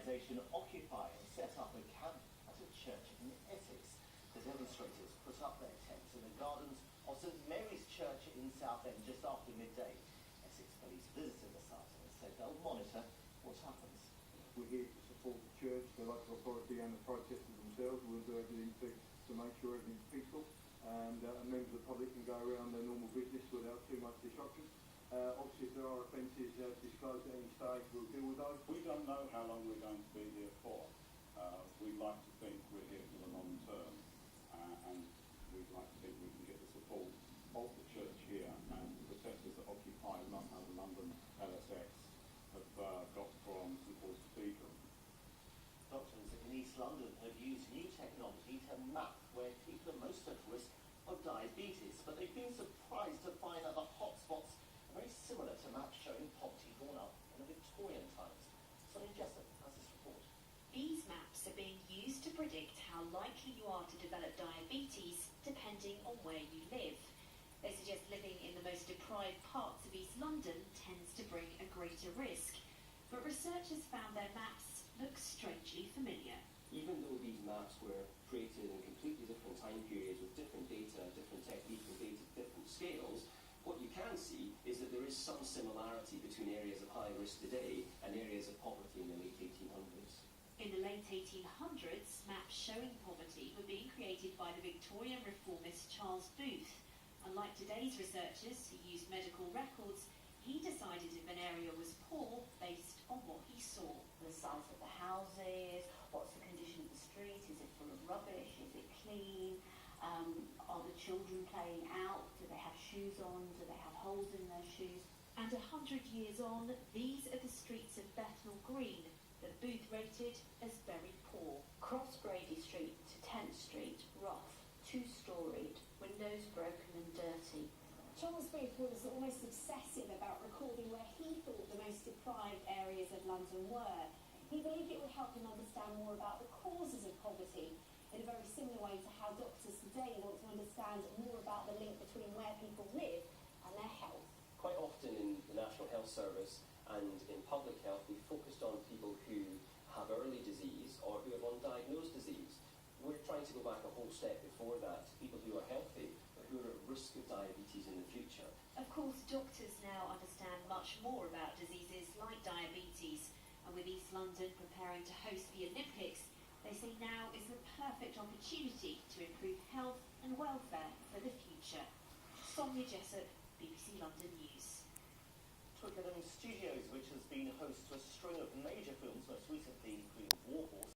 organisation Occupy has set up a camp at a church in Essex. The demonstrators put up their tents in the gardens of St Mary's Church in Southend just after midday. Essex police visited the site and said they'll monitor what happens. We're here to support the church, the local authority and the protesters themselves. We'll do everything to make sure everything's peaceful and members of the public can go around their normal business without too much disruption. Obviously, if there are offences disclosed at any stage, we'll deal with those. We don't know how long we're going to be here for. We'd like to think we're here for the long term, and we'd like to think we can get the support of the church here and the protesters that occupy London LSX have got from St Paul's Cathedral. Doctors in East London have used new technology to map where people are most at risk of diabetes, but they've been surprised to find that the hotspots are very similar to maps showing poverty born up in the Victorian times. Sonny Jessup has this report. These maps are being used to predict how likely you are to develop diabetes depending on where you live. They suggest living in the most deprived parts of East London tends to bring a greater risk. But researchers found their maps look strangely familiar. Even though these maps were created in completely different time periods with different data, different technique and data, different scales, what you can see is that there is some similarity between areas of high risk today and areas of poverty in the late 1800s. In the late 1800s, maps showing poverty were being created by the Victorian reformist Charles Booth. Unlike today's researchers who used medical records, he decided if an area was poor based on what he saw. The size of the houses, what's the condition of the street, is it full of rubbish, is it clean, are the children playing out, do they have shoes on, do they have holes in their shoes? And 100 years on, these are the streets of Bethnal Green that Booth rated as very poor. Cross Brady Street to 10th Street, rough, 2-storied, windows broken and dirty. Charles Booth was almost obsessive about recording where he thought the most deprived areas of London were. He believed it would help him understand more about the causes of poverty, in a very similar way to how doctors today want to understand more about the link between where people live and their health. Quite often in the National Health Service and in public health, we focused on people who have early disease or who have undiagnosed disease. We're trying to go back a whole step before that to people who are healthy but who are at risk of diabetes in the future. Of course, doctors now understand much more about diseases like diabetes, and with East London preparing to host the Olympics, they say now is the perfect opportunity to improve health and welfare for the future. Sonia Jessup, BBC London News. Twickenham Studios, which has been hosting